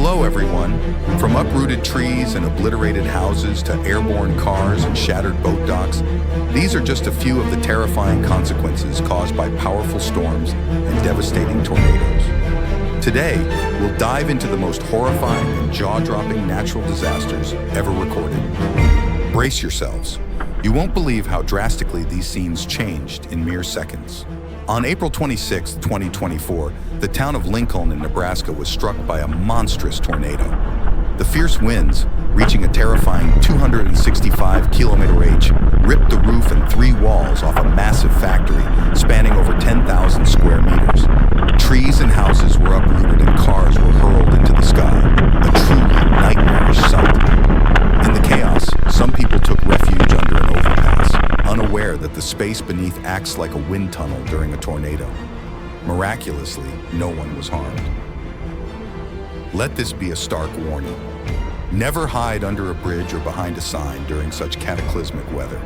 Hello, everyone. From uprooted trees and obliterated houses to airborne cars and shattered boat docks, these are just a few of the terrifying consequences caused by powerful storms and devastating tornadoes. Today, we'll dive into the most horrifying and jaw-dropping natural disasters ever recorded. Brace yourselves. You won't believe how drastically these scenes changed in mere seconds. On April 26, 2024, the town of Lincoln in Nebraska was struck by a monstrous tornado. The fierce winds, reaching a terrifying 265 km/h, ripped the roof and 3 walls off a massive factory spanning over 10,000 square meters. Trees and houses were uprooted and cars were hurled into the sky, a truly nightmarish sight. In the chaos, some people took refuge under an overpass, unaware that the space beneath acts like a wind tunnel during a tornado. Miraculously, no one was harmed. Let this be a stark warning. Never hide under a bridge or behind a sign during such cataclysmic weather.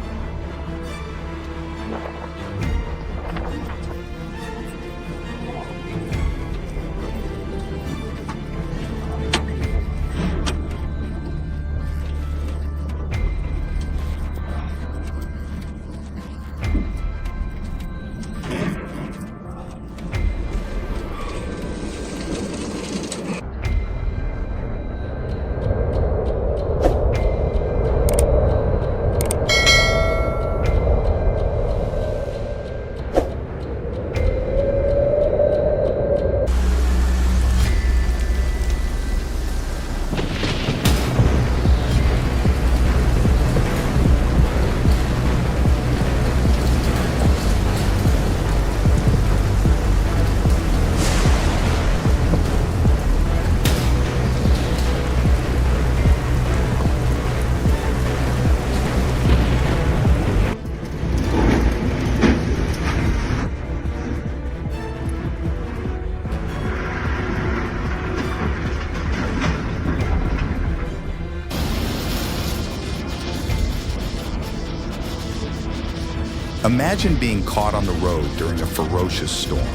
Imagine being caught on the road during a ferocious storm.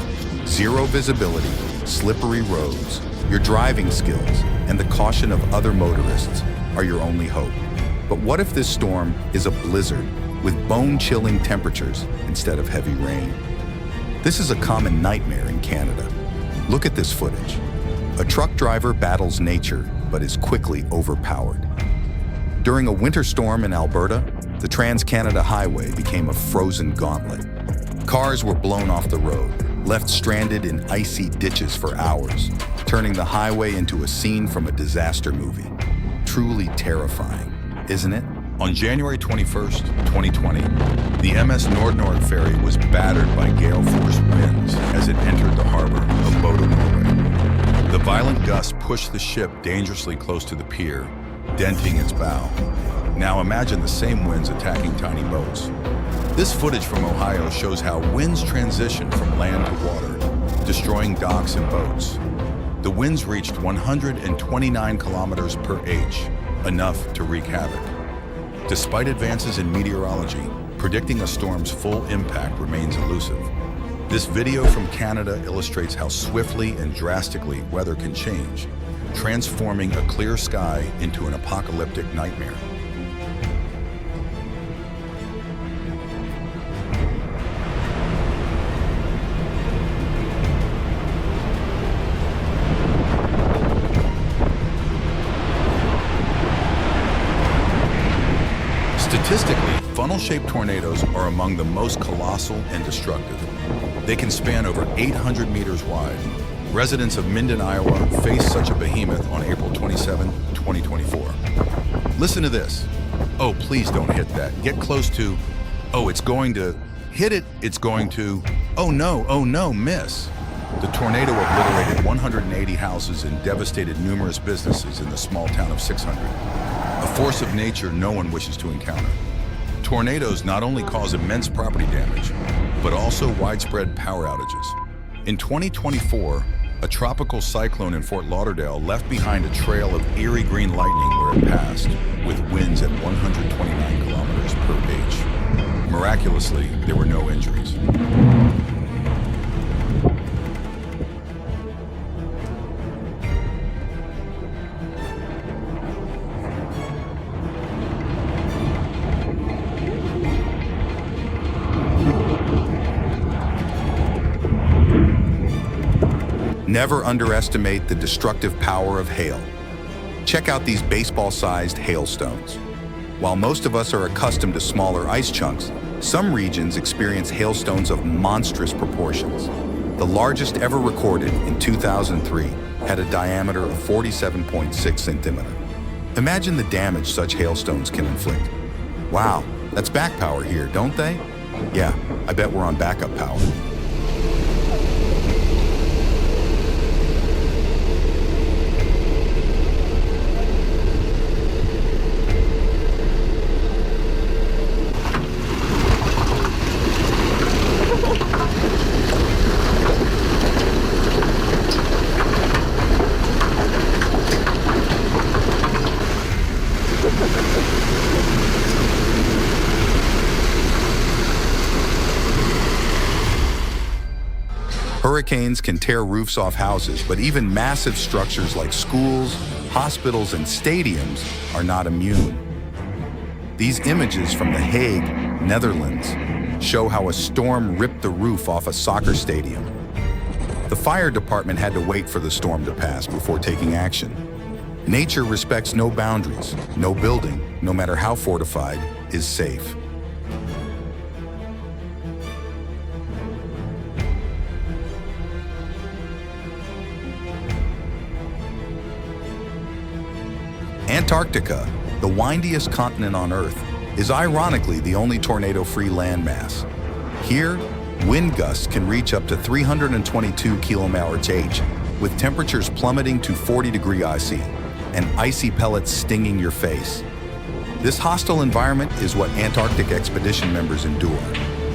Zero visibility, slippery roads, your driving skills, and the caution of other motorists are your only hope. But what if this storm is a blizzard with bone-chilling temperatures instead of heavy rain? This is a common nightmare in Canada. Look at this footage. A truck driver battles nature but is quickly overpowered. During a winter storm in Alberta, the Trans-Canada Highway became a frozen gauntlet. Cars were blown off the road, left stranded in icy ditches for hours, turning the highway into a scene from a disaster movie. Truly terrifying, isn't it? On January 21st, 2020, the MS Nord-Nord ferry was battered by gale-force winds as it entered the harbor of Bodø, Norway. The violent gusts pushed the ship dangerously close to the pier, denting its bow. Now imagine the same winds attacking tiny boats. This footage from Ohio shows how winds transition from land to water, destroying docks and boats. The winds reached 129 kilometers per h, enough to wreak havoc. Despite advances in meteorology, predicting a storm's full impact remains elusive. This video from Canada illustrates how swiftly and drastically weather can change, transforming a clear sky into an apocalyptic nightmare. Statistically, funnel-shaped tornadoes are among the most colossal and destructive. They can span over 800 meters wide. Residents of Minden, Iowa faced such a behemoth on April 27, 2024. Listen to this. Oh, please don't hit that. Get close to, oh, it's going to, hit it, it's going to, oh no, miss. The tornado obliterated 180 houses and devastated numerous businesses in the small town of 600. A force of nature no one wishes to encounter. Tornadoes not only cause immense property damage, but also widespread power outages. In 2024, a tropical cyclone in Fort Lauderdale left behind a trail of eerie green lightning where it passed, with winds at 129 kilometers per h. Miraculously, there were no injuries. Never underestimate the destructive power of hail. Check out these baseball-sized hailstones. While most of us are accustomed to smaller ice chunks, some regions experience hailstones of monstrous proportions. The largest ever recorded in 2003 had a diameter of 47.6 centimeters. Imagine the damage such hailstones can inflict. Wow, that's back power here, don't they? Yeah, I bet we're on backup power. Hurricanes can tear roofs off houses, but even massive structures like schools, hospitals, and stadiums are not immune. These images from The Hague, Netherlands, show how a storm ripped the roof off a soccer stadium. The fire department had to wait for the storm to pass before taking action. Nature respects no boundaries. No building, no matter how fortified, is safe. Antarctica, the windiest continent on Earth, is ironically the only tornado-free landmass. Here, wind gusts can reach up to 322 km/h, with temperatures plummeting to 40-degree IC, and icy pellets stinging your face. This hostile environment is what Antarctic expedition members endure.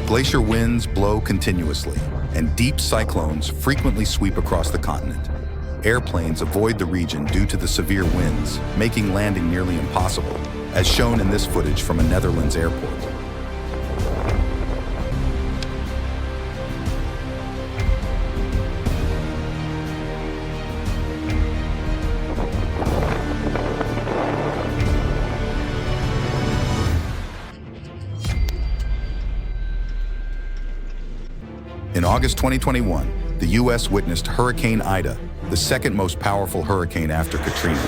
Glacier winds blow continuously, and deep cyclones frequently sweep across the continent. Airplanes avoid the region due to the severe winds, making landing nearly impossible, as shown in this footage from a Netherlands airport. In August 2021, the U.S. witnessed Hurricane Ida, the second most powerful hurricane after Katrina.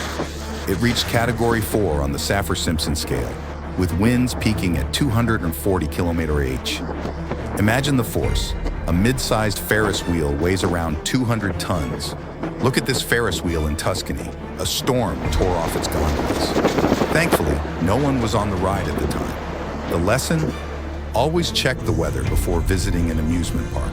It reached Category 4 on the Saffir-Simpson scale, with winds peaking at 240 km/h. Imagine the force. A mid-sized Ferris wheel weighs around 200 tons. Look at this Ferris wheel in Tuscany. A storm tore off its gondolas. Thankfully, no one was on the ride at the time. The lesson? Always check the weather before visiting an amusement park.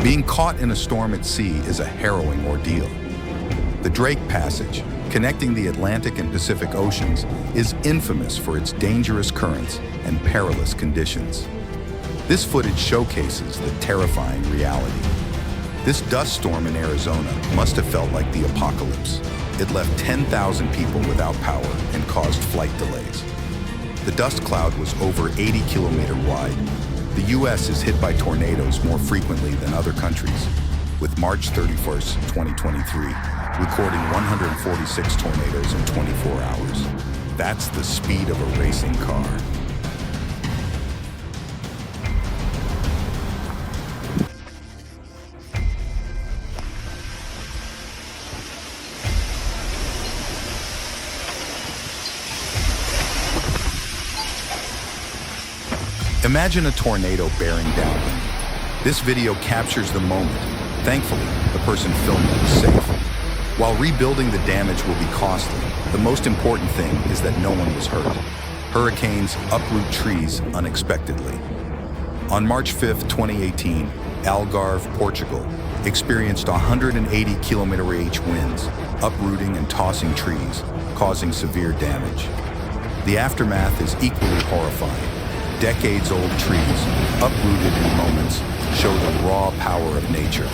Being caught in a storm at sea is a harrowing ordeal. The Drake Passage, connecting the Atlantic and Pacific Oceans, is infamous for its dangerous currents and perilous conditions. This footage showcases the terrifying reality. This dust storm in Arizona must have felt like the apocalypse. It left 10,000 people without power and caused flight delays. The dust cloud was over 80 kilometers wide. The U.S. is hit by tornadoes more frequently than other countries. with March 31st, 2023, recording 146 tornadoes in 24 hours. That's the speed of a racing car. Imagine a tornado bearing down on you. This video captures the moment. Thankfully, the person filming is safe. While rebuilding the damage will be costly, the most important thing is that no one was hurt. Hurricanes uproot trees unexpectedly. On March 5th, 2018, Algarve, Portugal, experienced 180 km/h winds, uprooting and tossing trees, causing severe damage. The aftermath is equally horrifying. Decades-old trees, uprooted in moments, show the raw power of nature.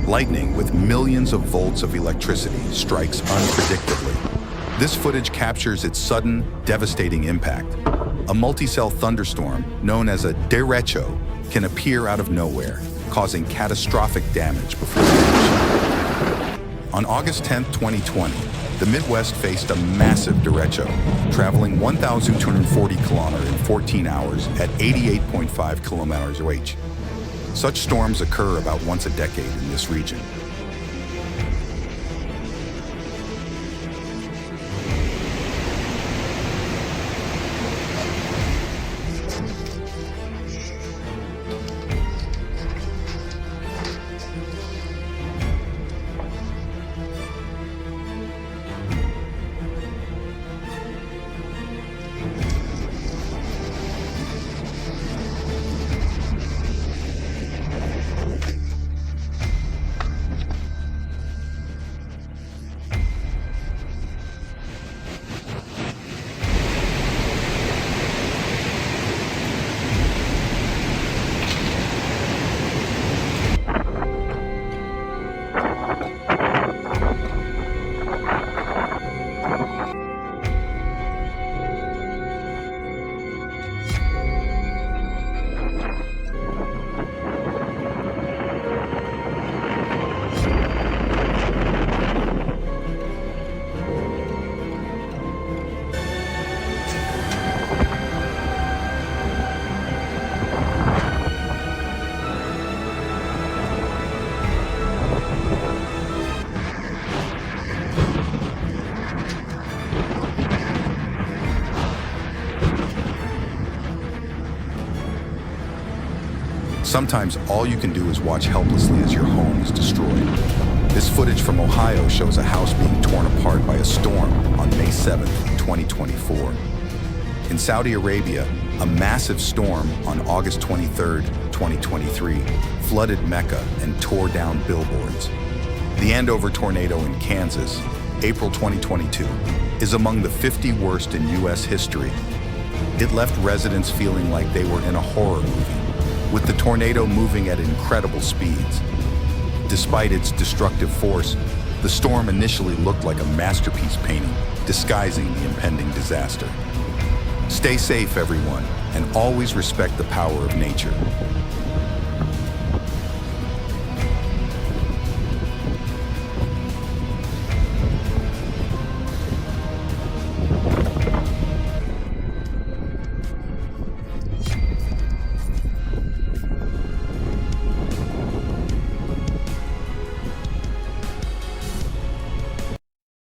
Lightning with millions of volts of electricity strikes unpredictably. This footage captures its sudden, devastating impact. A multi-cell thunderstorm, known as a derecho, can appear out of nowhere, causing catastrophic damage before finishing. On August 10, 2020, the Midwest faced a massive derecho, traveling 1,240 km in 14 hours at 88.5 km/h. Such storms occur about once a decade in this region. Sometimes all you can do is watch helplessly as your home is destroyed. This footage from Ohio shows a house being torn apart by a storm on May 7, 2024. In Saudi Arabia, a massive storm on August 23, 2023, flooded Mecca and tore down billboards. The Andover tornado in Kansas, April 2022, is among the 50 worst in U.S. history. It left residents feeling like they were in a horror movie, with the tornado moving at incredible speeds. Despite its destructive force, the storm initially looked like a masterpiece painting, disguising the impending disaster. Stay safe, everyone, and always respect the power of nature.